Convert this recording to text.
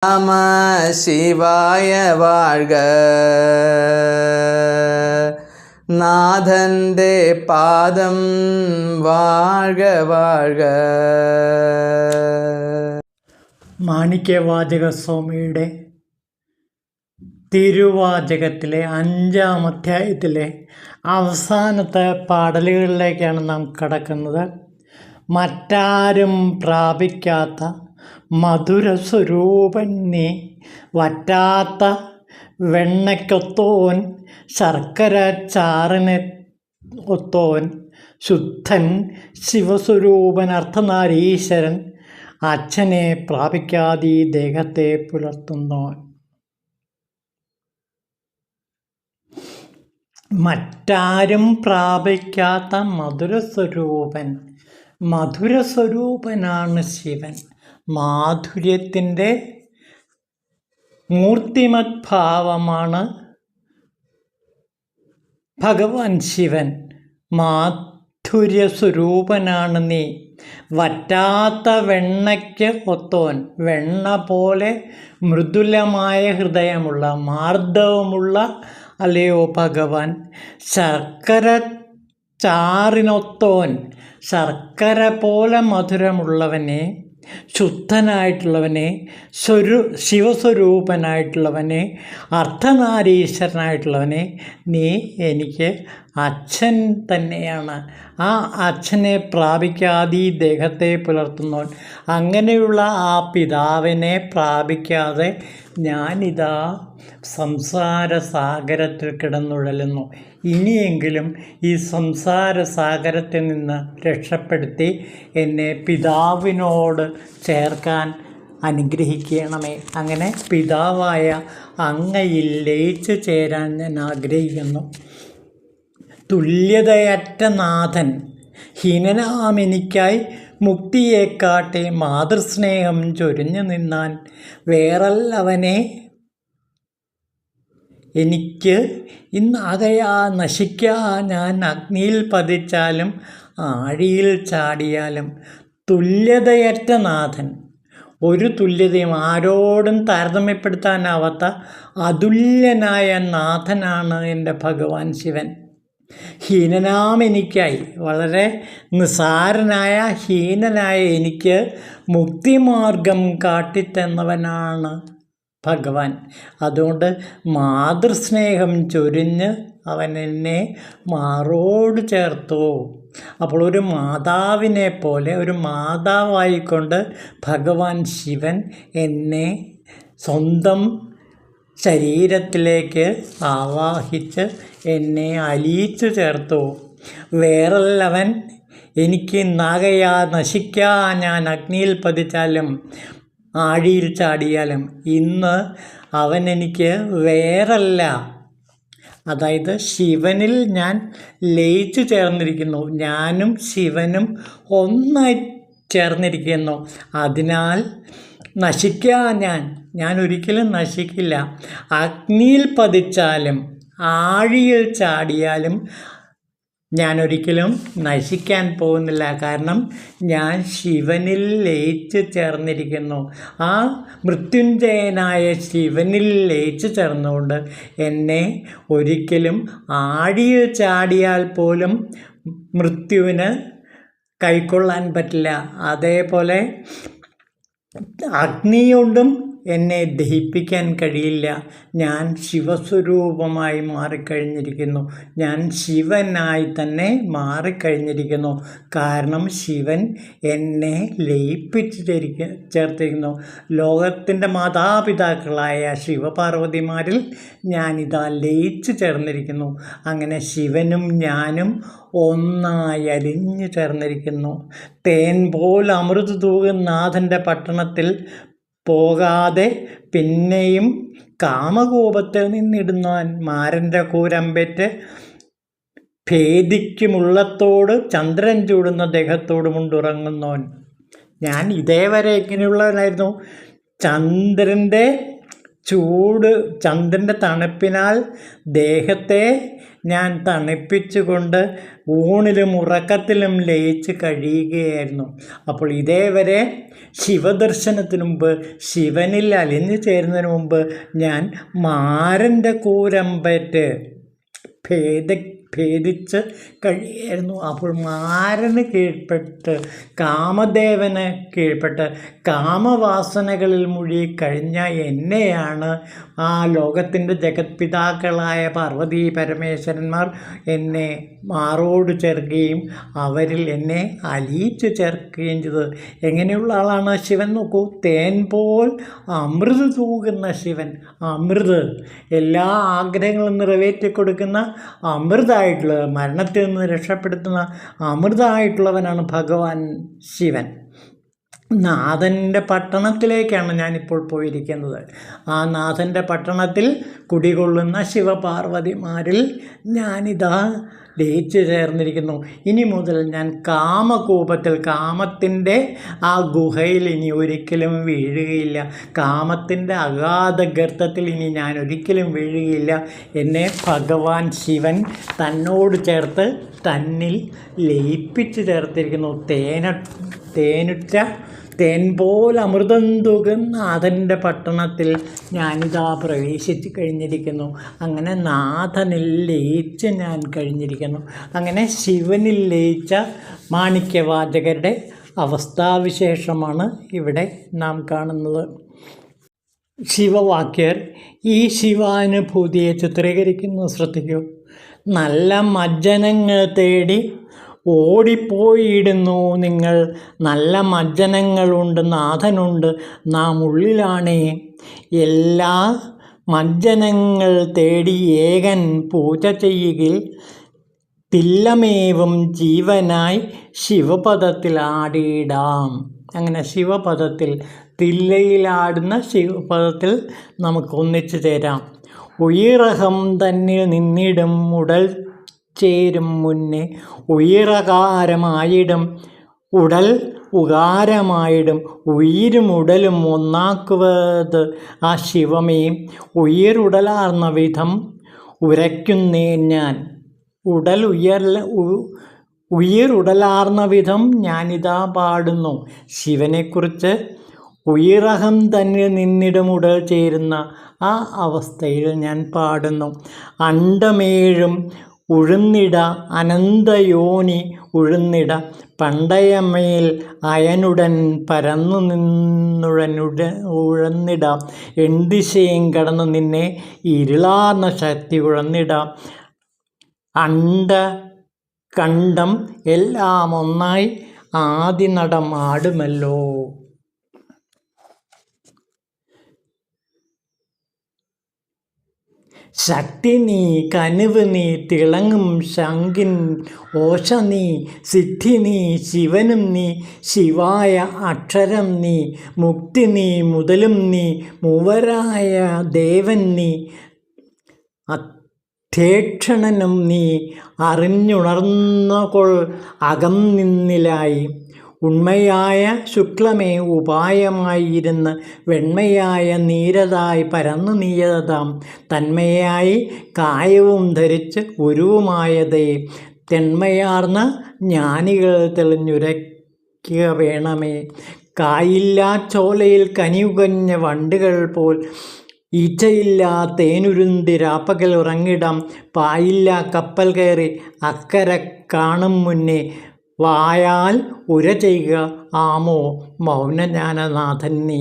நம சிவாய வாழ்க. നാഥൻ്റെ പാദം വാഴ്ക വാഴ്ക. മാണിക്യവാചക സ്വാമിയുടെ തിരുവാചകത്തിലെ 5-ാം അധ്യായത്തിലെ അവസാനത്തെ പാടലുകളിലേക്കാണ് നാം കടക്കുന്നത്. മറ്റാരും പ്രാപിക്കാത്ത മധുരസ്വരൂപൻ നീ, വറ്റാത്ത വെണ്ണയ്ക്കൊത്തോൻ, ശർക്കര ചാറിനെ ഒത്തോൻ, ശുദ്ധൻ ശിവസ്വരൂപൻ അർത്ഥനാരീശ്വരൻ, അച്ഛനെ പ്രാപിക്കാതെ ദേഹത്തെ പുലർത്തുന്നോൻ. മറ്റാരും പ്രാപിക്കാത്ത മധുരസ്വരൂപനാണ് ശിവൻ. മാധുര്യത്തിൻ്റെ മൂർത്തിമത് ഭാവമാണ് ഭഗവാൻ ശിവൻ. മാധുര്യസ്വരൂപനാണ് നീ, വറ്റാത്ത വെണ്ണയ്ക്ക് ഒത്തോൻ. വെണ്ണ പോലെ മൃദുലമായ ഹൃദയമുള്ള, മാർദ്ദവമുള്ള അല്ലയോ ഭഗവാൻ. ശർക്കര ചാറിനൊത്തോൻ, ശർക്കര പോലെ മധുരമുള്ളവനെ, ശുദ്ധനായിട്ടുള്ളവനെ, ശിവസ്വരൂപനായിട്ടുള്ളവനെ, അർദ്ധനാരീശ്വരനായിട്ടുള്ളവനെ, നീ എനിക്ക് അച്ഛൻ തന്നെയാണ്. ആ അച്ഛനെ പ്രാപിക്കാതെ ദേഹത്തെ പുലർത്തുന്നവൻ. അങ്ങനെയുള്ള ആ പിതാവിനെ പ്രാപിക്കാതെ ഞാനിതാ സംസാര സാഗരത്തിൽ കിടന്നുഴലുന്നു. ഇനിയെങ്കിലും ഈ സംസാര സാഗരത്തിൽ നിന്ന് രക്ഷപ്പെടുത്തി എന്നെ പിതാവിനോട് ചേർക്കാൻ അനുഗ്രഹിക്കണമേ. അങ്ങനെ പിതാവായ അങ്ങയിൽ ലയിച്ചു ചേരാൻ ഞാൻ ആഗ്രഹിക്കുന്നു. തുല്യതയറ്റ നാഥൻ ഹീനനാമെനിക്കായി മുക്തിയെക്കാട്ടെ മാതൃസ്നേഹം ചൊരിഞ്ഞു നിന്നാൻ. വേറല്ലവനെ എനിക്ക് ഇന്നാകയാ നശിക്കാ ഞാൻ. അഗ്നിയിൽ പതിച്ചാലും ആഴിയിൽ ചാടിയാലും. തുല്യതയറ്റ നാഥൻ, ഒരു തുല്യതയും ആരോടും താരതമ്യപ്പെടുത്താനാവാത്ത അതുല്യനായ നാഥനാണ് എൻ്റെ ഭഗവാൻ ശിവൻ. ഹീനനാമെനിക്കായി, വളരെ നിസാരനായ ഹീനനായ എനിക്ക് മുക്തിമാർഗം കാട്ടിത്തന്നവനാണ് ഭഗവാൻ. അതുകൊണ്ട് മാതൃസ്നേഹം ചൊരിഞ്ഞ് അവൻ എന്നെ മാറോട് ചേർത്തു. അപ്പോൾ ഒരു മാതാവിനെ പോലെ, ഒരു മാതാവായിക്കൊണ്ട് ഭഗവാൻ ശിവൻ എന്നെ സ്വന്തം ശരീരത്തിലേക്ക് ആവാഹിച്ച് എന്നെ അലിയിച്ചു ചേർത്തു. വേറല്ലവൻ എനിക്ക് നാഗയാ നശിക്കാ ഞാൻ. അഗ്നിയിൽ പതിച്ചാലും ആഴിയിൽ ചാടിയാലും ഇന്ന് അവൻ എനിക്ക് വേറല്ല. അതായത് ശിവനിൽ ഞാൻ ലയിച്ചു ചേർന്നിരിക്കുന്നു. ഞാനും ശിവനും ഒന്നായി ചേർന്നിരിക്കുന്നു. അതിനാൽ നശിക്കാ ഞാൻ ഒരിക്കലും നശിക്കില്ല. അഗ്നിയിൽ പതിച്ചാലും ആഴിയിൽ ചാടിയാലും ഞാൻ ഒരിക്കലും നശിക്കാൻ പോകുന്നില്ല. കാരണം ഞാൻ ശിവനിൽ ലയിച്ചു ചേർന്നിരിക്കുന്നു. ആ മൃത്യുഞ്ജയനായ ശിവനിൽ ലയിച്ചു ചേർന്നുകൊണ്ട് എന്നെ ഒരിക്കലും ആഴിയിൽ ചാടിയാൽ പോലും മൃത്യുവിന് കൈക്കൊള്ളാൻ പറ്റില്ല. അതേപോലെ അഗ്നിയോണ്ടും എന്നെ ദഹിപ്പിക്കാൻ കഴിയില്ല. ഞാൻ ശിവസ്വരൂപമായി മാറിക്കഴിഞ്ഞിരിക്കുന്നു. ഞാൻ ശിവനായി തന്നെ മാറിക്കഴിഞ്ഞിരിക്കുന്നു. കാരണം ശിവൻ എന്നെ ലയിപ്പിച്ച് ചേർത്തിരിക്കുന്നു. ലോകത്തിൻ്റെ മാതാപിതാക്കളായ ശിവപാർവതിമാരിൽ ഞാനിതാ ലയിച്ചു ചേർന്നിരിക്കുന്നു. അങ്ങനെ ശിവനും ഞാനും ഒന്നായി അലിഞ്ഞു ചേർന്നിരിക്കുന്നു. തേൻ പോലെ അമൃത് തൂകുന്ന നാഥൻ്റെ പട്ടണത്തിൽ പോകാതെ പിന്നെയും കാമകോപത്തിൽ നിന്നിടുന്നവൻ. മാരൻ്റെ കൂരമ്പേറ്റ് ഭേദിക്കുമുള്ളത്തോട് ചന്ദ്രൻ ചൂടുന്ന ദേഹത്തോട് മുണ്ടുറങ്ങുന്നവൻ. ഞാൻ ഇതേവരെ ഇങ്ങനെയുള്ളവനായിരുന്നു. ചന്ദ്രൻ്റെ ചന്ദ്രൻ്റെ തണുപ്പിനാൽ ദേഹത്തെ ഞാൻ തണുപ്പിച്ചുകൊണ്ട് ഊണിലും ഉറക്കത്തിലും ലയിച്ച് കഴിയുകയായിരുന്നു. അപ്പോൾ ഇതേവരെ ശിവദർശനത്തിനു മുമ്പ്, ശിവനിൽ അലിഞ്ഞു ചേരുന്നതിന് മുമ്പ് ഞാൻ മാരൻ്റെ കൂരമ്പേറ്റ് ഭേദിച്ച് കഴിയായിരുന്നു. അപ്പോൾ മാരന് കീഴ്പ്പെട്ട്, കാമദേവന് കീഴ്പ്പെട്ട്, കാമവാസനകളിൽ മുഴുകി കഴിഞ്ഞ എന്നെയാണ് ആ ലോകത്തിൻ്റെ ജഗത്പിതാക്കളായ പാർവതീ പരമേശ്വരന്മാർ എന്നെ മാറോട് ചേർക്കുകയും അവരിൽ എന്നെ അലിയിച്ചു ചേർക്കുകയും ചെയ്തത്. എങ്ങനെയുള്ള ആളാണ് ശിവൻ നോക്കൂ. തേൻ പോൽ അമൃത് തൂകുന്ന ശിവൻ, അമൃത് എല്ലാ ആഗ്രഹങ്ങളും നിറവേറ്റി കൊടുക്കുന്ന അമൃതായിട്ടുള്ള, മരണത്തിൽ നിന്ന് രക്ഷപ്പെടുത്തുന്ന അമൃതമായിട്ടുള്ളവനാണ് ഭഗവാൻ ശിവൻ. നാഥൻ്റെ പട്ടണത്തിലേക്കാണ് ഞാനിപ്പോൾ പോയിരിക്കുന്നത്. ആ നാഥൻ്റെ പട്ടണത്തിൽ കുടികൊള്ളുന്ന ശിവപാർവതിമാരിൽ ഞാനിതാ ലയിച്ചു ചേർന്നിരിക്കുന്നു. ഇനി മുതൽ ഞാൻ കാമകൂപത്തിൽ, കാമത്തിൻ്റെ ആ ഗുഹയിൽ ഇനി ഒരിക്കലും വീഴുകയില്ല. കാമത്തിൻ്റെ അഗാധ ഗർത്തത്തിൽ ഇനി ഞാൻ ഒരിക്കലും വീഴുകയില്ല. എന്നെ ഭഗവാൻ ശിവൻ തന്നോട് ചേർത്ത് തന്നിൽ ലയിപ്പിച്ച് ചേർത്തിരിക്കുന്നു. തേൻ പോലെ അമൃതം തൂകുന്ന നാഥൻ്റെ പട്ടണത്തിൽ ഞാനിതാ പ്രവേശിച്ച് കഴിഞ്ഞിരിക്കുന്നു. അങ്ങനെ നാഥനിൽ ലയിച്ച് ഞാൻ കഴിഞ്ഞിരിക്കുന്നു. അങ്ങനെ ശിവനിൽ ലയിച്ച മാണിക്യവാചകരുടെ അവസ്ഥാവിശേഷമാണ് ഇവിടെ നാം കാണുന്നത്. ശിവവാക്യർ ഈ ശിവാനുഭൂതിയെ ചിത്രീകരിക്കുന്നത് ശ്രദ്ധിക്കൂ. നല്ല മജ്ജനങ്ങൾ തേടി ഓടിപ്പോയിടുന്നു നിങ്ങൾ. നല്ല മജ്ജനങ്ങളുണ്ട്, നാഥനുണ്ട്, നാം ഉള്ളിലാണേ. എല്ലാ മജ്ജനങ്ങൾ തേടി ഏകൻ പൂജ ചെയ്യുകിൽ തില്ലമേവും ജീവനായി ശിവപദത്തിൽ ആടിയിടാം. അങ്ങനെ ശിവപദത്തിൽ, തില്ലയിലാടുന്ന ശിവപദത്തിൽ നമുക്ക് ഒന്നിച്ചു ചേരാം. ഉയിറകം തന്നിൽ നിന്നിടും ഉടൽ ചേരും മുന്നേ ഉയിറകാരമായിടും ഉടൽ ഉകാരമായിടും ഉയിരും ഉടലും ഒന്നാക്കുവത് ആ ശിവമേ. ഉயிருടലാർന്ന വിധം ഉരയ്ക്കുന്നേൻ ഞാൻ. ഉயிருടലാർന്ന വിധം ഞാനിതാ പാടുന്നു ശിവനെക്കുറിച്ച്. ഉയിറകം തന്നെ നിന്നിടും ഉടൽ ചേരുന്ന ആ അവസ്ഥയിൽ ഞാൻ പാടുന്നു. അണ്ടമേഴും ഉഴുന്നിട അനന്തയോനി ഉഴുന്നിട പണ്ടയമേൽ അയനുടൻ പരന്നു ഉഴന്നിട എൺദിശയും കടന്നു നിന്നെ ഇരുളാർന്ന ശക്തി ഉഴന്നിട. കണ്ടം എല്ലാം ഒന്നായി ആദിനടം ആടുമല്ലോ. ശക്തി നീ, കനിവ് നീ, തിളങ്ങും ശങ്കിൻ ഓശ നീ, സിദ്ധി നീ, ശിവനും നീ, ശിവായ അക്ഷരം നീ, മുക്തി നീ, മുതലും നീ, മൂവരായ ദേവൻ നീ, അധ്യേക്ഷണനും നീ, അറിഞ്ഞുണർന്നുകൊൾ അകം നിന്നിലായി. ഉണ്മയായ ശുക്ലമേ ഉപായമായിരുന്ന് വെണ്മയായ നീരതായി പരന്നു നീയതാം തന്മയായി കായവും ധരിച്ച് ഉരുവുമായതേ. തെന്മയാർന്ന ജ്ഞാനികൾ തെളിഞ്ഞുരയ്ക്കുക വേണമേ. കായില്ലാ ചോലയിൽ കനിയുകഞ്ഞ വണ്ടുകൾ പോൽ ഈച്ചയില്ലാ തേനുരുന്തി രാപ്പകൽ ഉറങ്ങിടാം. പായില്ലാ കപ്പൽ കയറി അക്കരെ കാണും മുന്നേ വായാൽ ഉര ചെയ്യുക ആമോ മൗനജ്ഞാനനാഥൻ നീ.